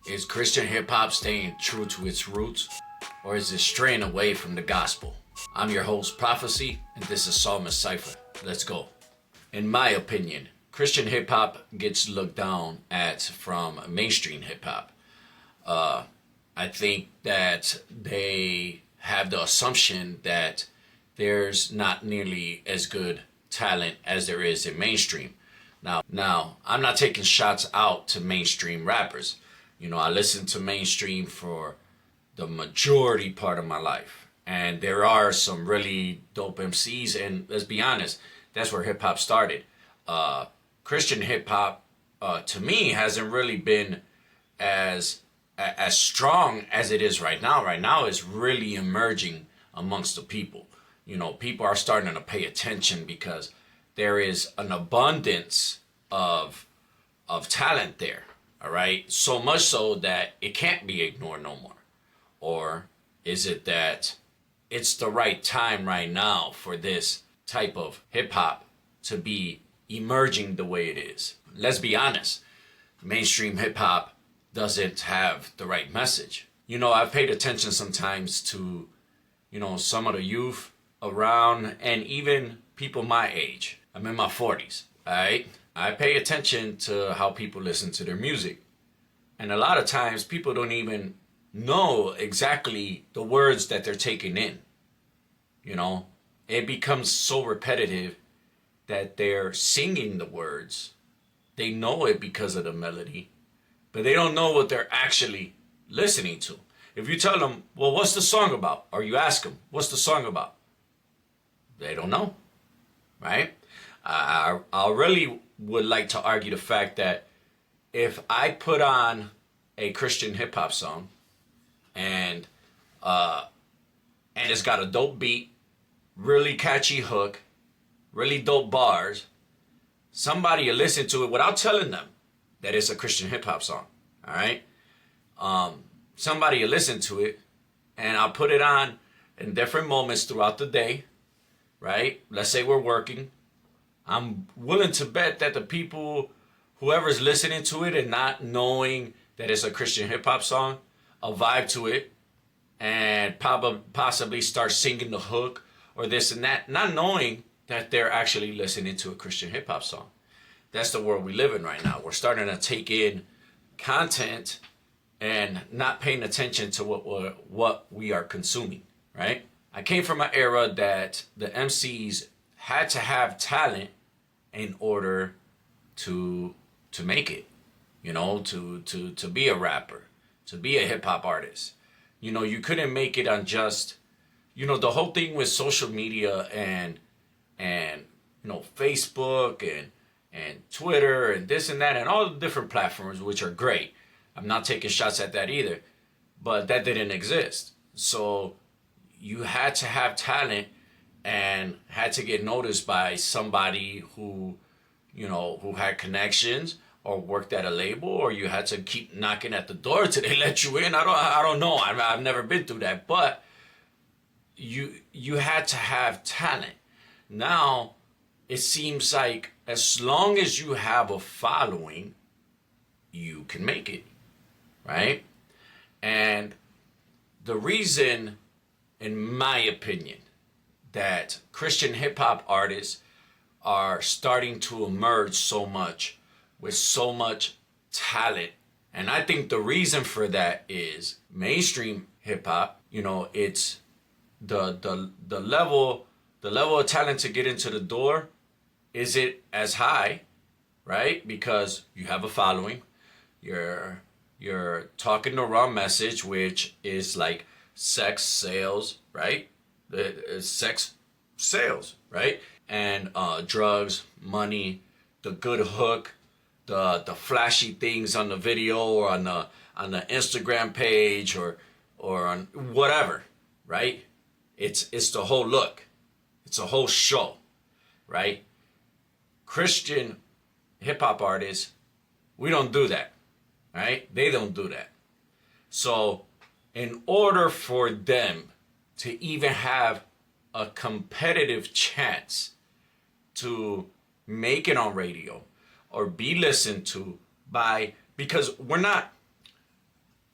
Is Christian hip hop staying true to its roots, or is it straying away from the gospel? I'm your host, Prophecy, and this is Psalmist Cypher. Let's go. In my opinion, Christian hip hop gets looked down at from mainstream hip hop. I think that they have the assumption that there's not nearly as good talent as there is in mainstream. Now, I'm not taking shots out to mainstream rappers. You know, I listened to mainstream for the majority part of my life. And there are some really dope MCs, and let's be honest, that's where hip hop started. Christian hip hop, to me, hasn't really been as strong as it is right now. Right now, it's really emerging amongst the people. You know, people are starting to pay attention because there is an abundance of talent there. All right, so much so that it can't be ignored no more. Or is it that it's the right time right now for this type of hip hop to be emerging the way it is? Let's be honest, mainstream hip hop doesn't have the right message. You know, I've paid attention sometimes to, you know, some of the youth around and even people my age. I'm in my 40s, all right? I pay attention to how people listen to their music. And a lot of times people don't even know exactly the words that they're taking in. You know, it becomes so repetitive that they're singing the words. They know it because of the melody, but they don't know what they're actually listening to. If you tell them, well, what's the song about? Or you ask them, what's the song about? They don't know, right? I really would like to argue the fact that if I put on a Christian hip hop song and it's got a dope beat, really catchy hook, really dope bars, somebody will listen to it without telling them that it's a Christian hip hop song. All right, somebody will listen to it, and I'll put it on in different moments throughout the day. Right? Let's say we're working. I'm willing to bet that the people, whoever's listening to it and not knowing that it's a Christian hip hop song, will vibe to it and possibly start singing the hook or this and that, not knowing that they're actually listening to a Christian hip hop song. That's the world we live in right now. We're starting to take in content and not paying attention to what we are consuming, right? I came from an era that the MCs had to have talent in order to make it, you know, to be a rapper, to be a hip hop artist. You know, you couldn't make it on just, you know, the whole thing with social media and you know, Facebook and Twitter and this and that and all the different platforms, which are great. I'm not taking shots at that either, but that didn't exist. So you had to have talent and had to get noticed by somebody who, you know, who had connections or worked at a label, or you had to keep knocking at the door till they let you in. I don't know. I've never been through that, but you had to have talent. Now it seems like as long as you have a following, you can make it, right? And the reason, in my opinion, that Christian hip hop artists are starting to emerge so much with so much talent, and I think the reason for that is mainstream hip hop. You know, it's the level of talent to get into the door isn't as high, right? Because you have a following, you're talking the wrong message, which is like sex sales, right? The sex sales, right? And drugs, money, the good hook, the flashy things on the video or on the Instagram page or on whatever, right? It's the whole look. It's a whole show, right? Christian hip hop artists, we don't do that, right? They don't do that. So in order for them to even have a competitive chance to make it on radio or be listened to by, because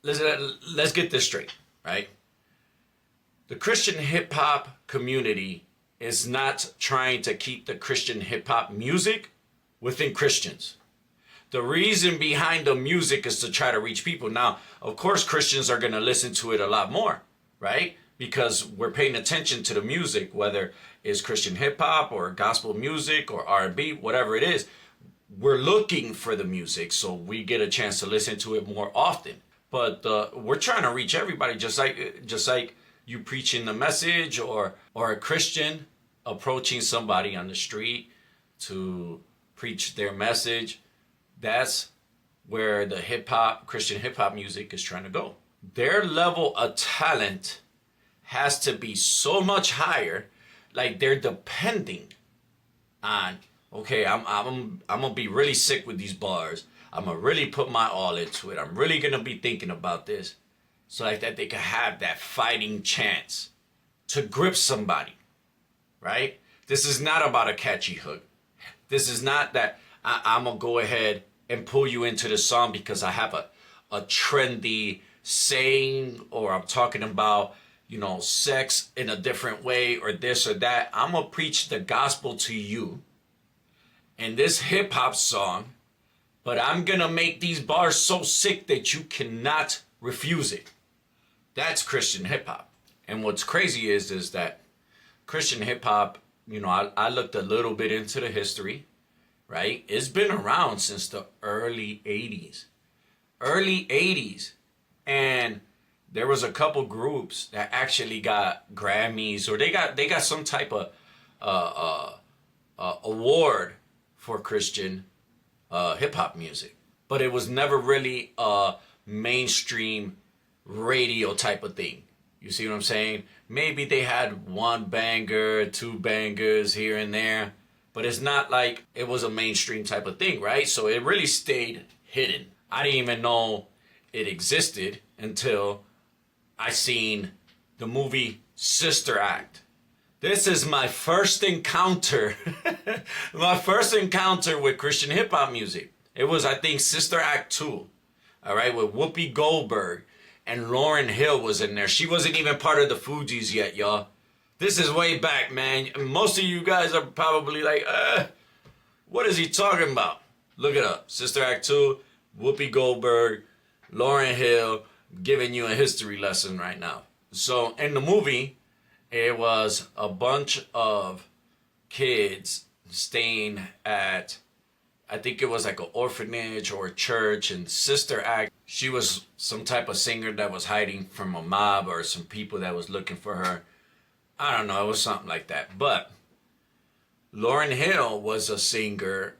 let's get this straight, right? The Christian hip hop community is not trying to keep the Christian hip hop music within Christians. The reason behind the music is to try to reach people. Now, of course, Christians are going to listen to it a lot more, right? Because we're paying attention to the music, whether it's Christian hip hop or gospel music or R&B, whatever it is. We're looking for the music, so we get a chance to listen to it more often. But we're trying to reach everybody, just like you preaching the message, or a Christian approaching somebody on the street to preach their message. That's where the Christian hip hop music is trying to go. Their level of talent has to be so much higher, like they're depending on, okay, I'm gonna be really sick with these bars. I'm gonna really put my all into it. I'm really gonna be thinking about this, so like that they can have that fighting chance to grip somebody, right? This is not about a catchy hook. This is not that I'm gonna go ahead and pull you into the song because I have a trendy saying, or I'm talking about, sex in a different way, or this or that. I'm gonna preach the gospel to you in this hip hop song, but I'm gonna make these bars so sick that you cannot refuse it. That's Christian hip hop. And what's crazy is that Christian hip hop, I looked a little bit into the history, right? It's been around since the early 80s. Early 80s. And there was a couple groups that actually got Grammys, or they got some type of award for Christian hip hop music. But it was never really a mainstream radio type of thing. You see what I'm saying? Maybe they had one banger, two bangers here and there, but it's not like it was a mainstream type of thing, right? So it really stayed hidden. I didn't even know it existed until I seen the movie Sister Act. This is my first encounter, my first encounter with Christian hip hop music. It was, I think, Sister Act 2, all right, with Whoopi Goldberg, and Lauryn Hill was in there. She wasn't even part of the Fugees yet, y'all. This is way back, man. Most of you guys are probably like, what is he talking about? Look it up. Sister Act 2, Whoopi Goldberg, Lauryn Hill, giving you a history lesson right now. So in the movie, it was a bunch of kids staying at, I think it was like an orphanage or a church, and Sister Act, she was some type of singer that was hiding from a mob or some people that was looking for her. I don't know, it was something like that. But Lauryn Hill was a singer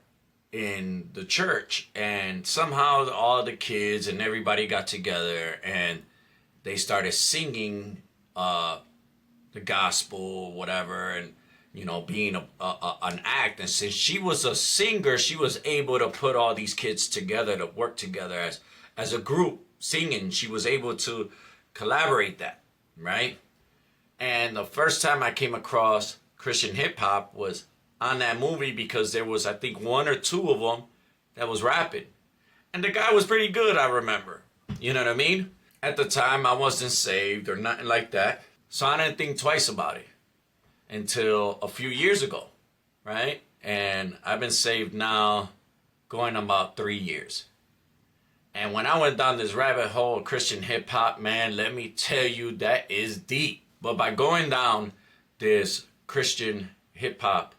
in the church, and somehow all the kids and everybody got together and they started singing the gospel, whatever, and being an act. And since she was a singer, she was able to put all these kids together to work together as a group singing. She was able to collaborate that, right? And the first time I came across Christian hip hop was on that movie, because there was, I think, one or two of them that was rapping. And the guy was pretty good, I remember. You know what I mean? At the time, I wasn't saved or nothing like that. So I didn't think twice about it until a few years ago, right? And I've been saved now going about 3 years. And when I went down this rabbit hole of Christian hip hop, man, let me tell you, that is deep. But by going down this Christian hip hop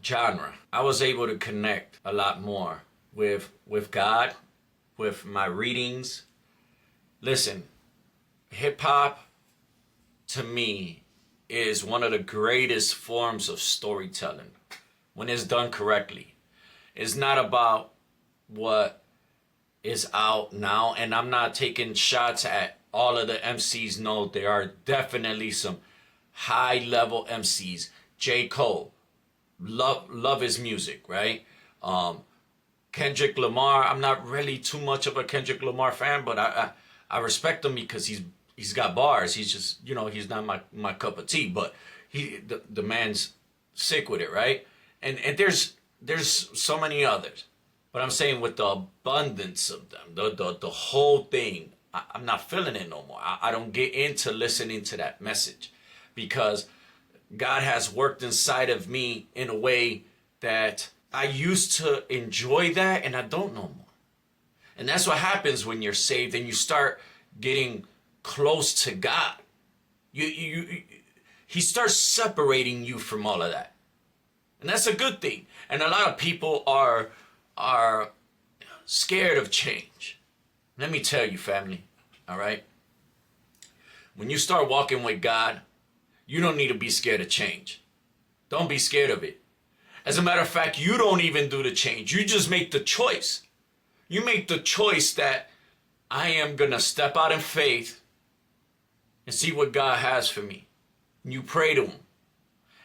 genre, I was able to connect a lot more with God, with my readings. Listen, hip hop to me is one of the greatest forms of storytelling when it's done correctly. It's not about what is out now, and I'm not taking shots at all of the MCs. No, there are definitely some high level MCs. J. Cole, love his music, right? Kendrick Lamar, I'm not really too much of a Kendrick Lamar fan, but I respect him because he's got bars. He's just, he's not my cup of tea, but the man's sick with it, right? And there's so many others. But I'm saying with the abundance of them, the whole thing I'm not feeling it no more. I don't get into listening to that message because God has worked inside of me in a way that I used to enjoy that and I don't no more. And that's what happens when you're saved and you start getting close to God. He starts separating you from all of that. And that's a good thing. And a lot of people are scared of change. Let me tell you, family, all right? When you start walking with God, you don't need to be scared of change. Don't be scared of it. As a matter of fact, you don't even do the change. You just make the choice. You make the choice that I am going to step out in faith and see what God has for me. And you pray to him.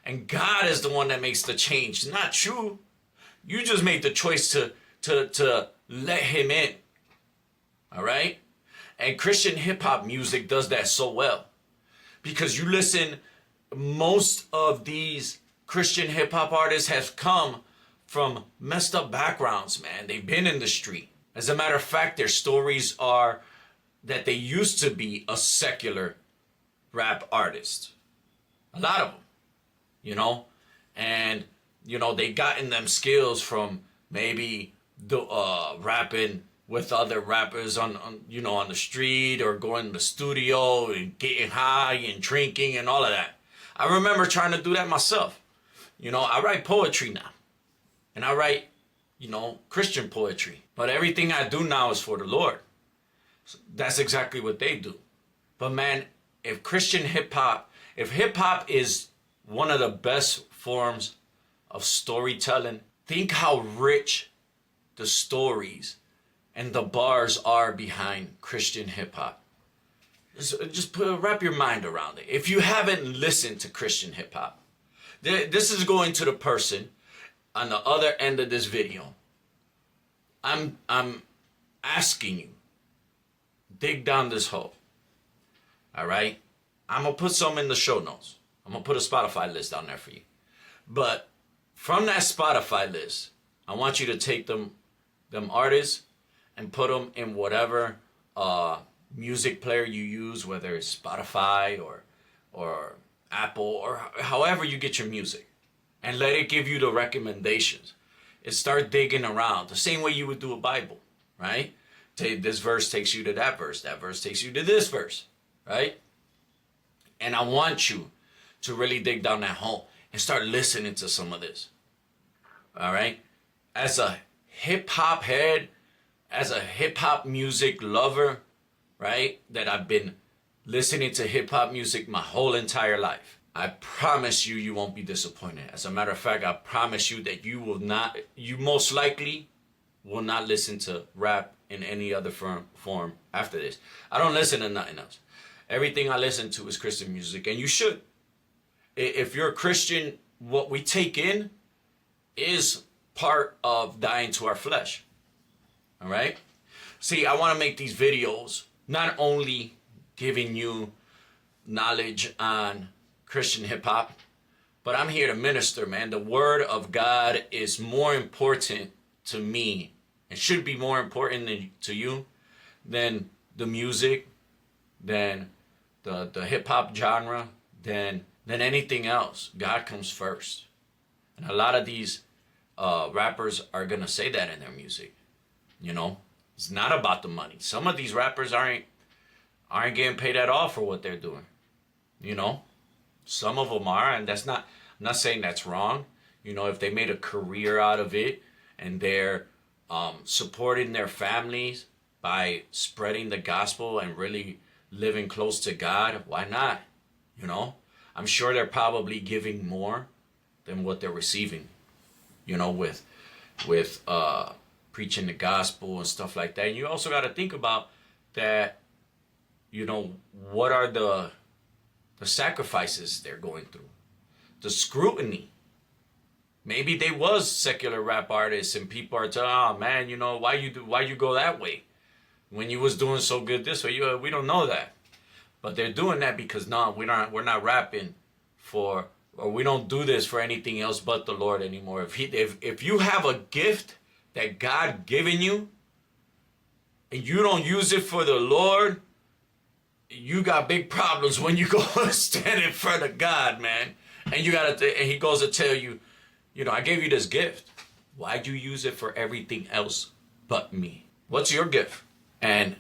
And God is the one that makes the change, not you. You just made the choice to let him in. All right? And Christian hip-hop music does that so well. Because you listen, most of these Christian hip-hop artists have come from messed up backgrounds, man. They've been in the street. As a matter of fact, their stories are that they used to be a secular rap artist. A lot of them, you know. And, you know, they gotten them skills from maybe the rapping with other rappers on the street or going to the studio and getting high and drinking and all of that. I remember trying to do that myself. You know, I write poetry now. And I write, Christian poetry. But everything I do now is for the Lord. So that's exactly what they do. But man, if hip hop is one of the best forms of storytelling, think how rich the stories and the bars are behind Christian hip hop. Just wrap your mind around it. If you haven't listened to Christian hip hop, this is going to the person on the other end of this video. I'm asking you, dig down this hole. All right? I'm going to put some in the show notes. I'm going to put a Spotify list down there for you. But from that Spotify list, I want you to take them artists and put them in whatever music player you use, whether it's Spotify or Apple or however you get your music. And let it give you the recommendations. And start digging around the same way you would do a Bible, right? This verse takes you to that verse takes you to this verse, right? And I want you to really dig down that hole and start listening to some of this, all right? As a hip-hop head, as a hip-hop music lover, right, that I've been listening to hip-hop music my whole entire life, I promise you won't be disappointed. As a matter of fact, I promise you that you most likely will not listen to rap in any other form after this. I don't listen to nothing else. Everything I listen to is Christian music, and you should. If you're a Christian, what we take in is part of dying to our flesh. All right? See, I want to make these videos not only giving you knowledge on Christian hip hop, but I'm here to minister, man. The word of God is more important to me. It should be more important to you than the music, than the hip hop genre, than anything else. God comes first. And a lot of these rappers are gonna say that in their music. It's not about the money. Some of these rappers aren't getting paid at all for what they're doing. Some of them are, and I'm not saying that's wrong. If they made a career out of it and they're supporting their families by spreading the gospel and really living close to God, why not? I'm sure they're probably giving more than what they're receiving, with preaching the gospel and stuff like that. And you also got to think about that, what are the sacrifices they're going through, the scrutiny. Maybe they was secular rap artists and people are telling, oh man, why you go that way when you was doing so good this way? We don't know that, but they're doing that because we're not rapping for, or we don't do this for anything else but the Lord anymore. If you have a gift that God given you, and you don't use it for the Lord, you got big problems when you go stand in front of God, man. And you gotta, and he goes to tell you, you know, I gave you this gift. Why'd you use it for everything else but me? What's your gift? And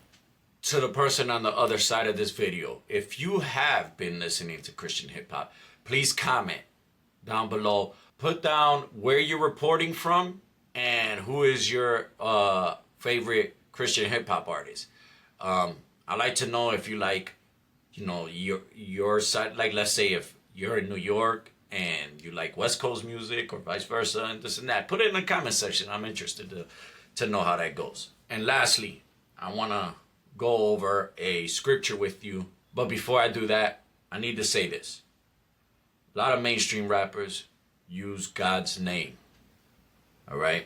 to the person on the other side of this video, if you have been listening to Christian hip hop, please comment down below. Put down where you're reporting from and who is your favorite Christian hip hop artist. I like to know if you like, you know, your side. Like, let's say if you're in New York and you like West Coast music or vice versa and this and that, put it in the comment section. I'm interested to know how that goes. And lastly, I want to go over a scripture with you. But before I do that, I need to say this. A lot of mainstream rappers use God's name, all right,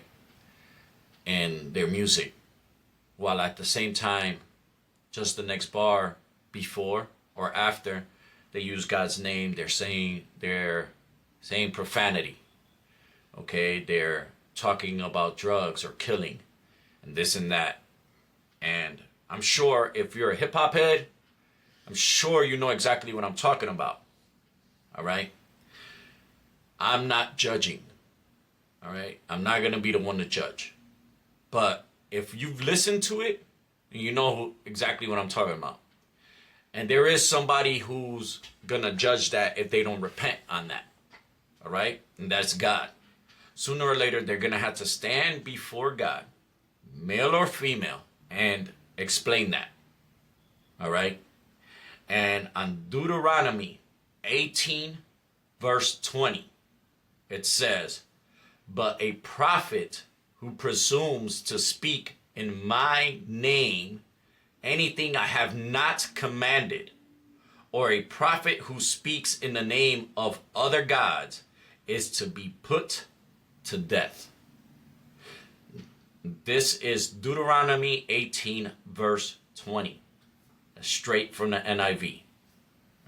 in their music, while at the same time, just the next bar before or after, they use God's name, they're saying profanity, okay? They're talking about drugs or killing and this and that. And I'm sure if you're a hip hop head, I'm sure you know exactly what I'm talking about, all right? I'm not judging, all right? I'm not going to be the one to judge. But if you've listened to it, you know exactly what I'm talking about. And there is somebody who's going to judge that if they don't repent on that. All right? And that's God. Sooner or later, they're going to have to stand before God, male or female, and explain that. All right? And on Deuteronomy 18, verse 20, it says, "But a prophet who presumes to speak in my name anything I have not commanded, or a prophet who speaks in the name of other gods, is to be put to death." This is Deuteronomy 18, verse 20. Straight from the NIV.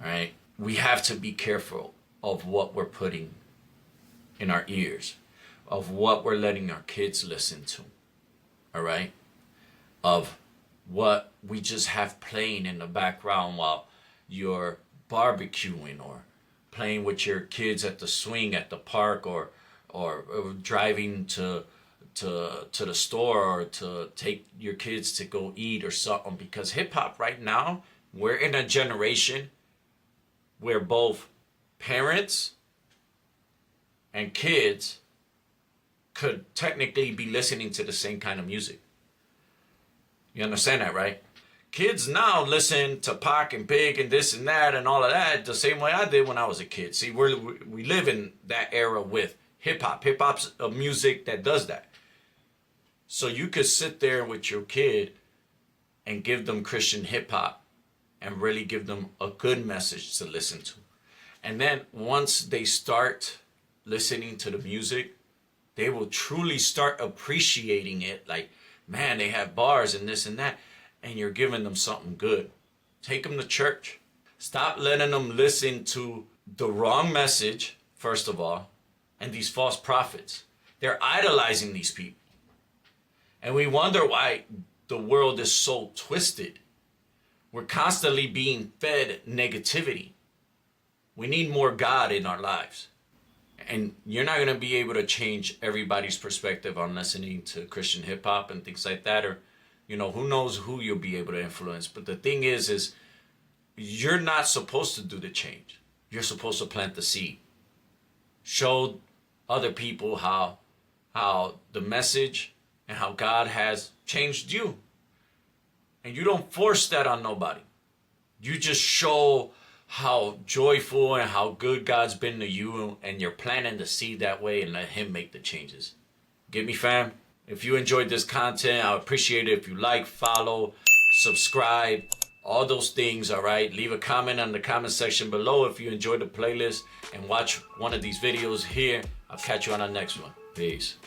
All right? We have to be careful of what we're putting in our ears, of what we're letting our kids listen to. All right? Of what we just have playing in the background while you're barbecuing or playing with your kids at the swing at the park or driving to the store or to take your kids to go eat or something. Because hip hop right now, we're in a generation where both parents and kids could technically be listening to the same kind of music. You understand that, right? Kids now listen to Pac and Big and this and that and all of that the same way I did when I was a kid. See, we live in that era with hip hop. Hip hop's a music that does that. So you could sit there with your kid and give them Christian hip hop and really give them a good message to listen to. And then once they start listening to the music, they will truly start appreciating it. Like, man, they have bars and this and that. And you're giving them something good. Take them to church. Stop letting them listen to the wrong message, first of all, and these false prophets. They're idolizing these people. And we wonder why the world is so twisted. We're constantly being fed negativity. We need more God in our lives. And you're not going to be able to change everybody's perspective on listening to Christian hip hop and things like that. Or, you know, who knows who you'll be able to influence. But the thing is you're not supposed to do the change. You're supposed to plant the seed. Show other people how the message and how God has changed you. And you don't force that on nobody. You just show how joyful and how good God's been to you, and you're planting the seed that way and let him make the changes. Get me, fam? If you enjoyed this content, I would appreciate it if you like, follow, subscribe, all those things, all right? Leave a comment on the comment section below if you enjoyed the playlist and watch one of these videos here. I'll catch you on the next one. Peace.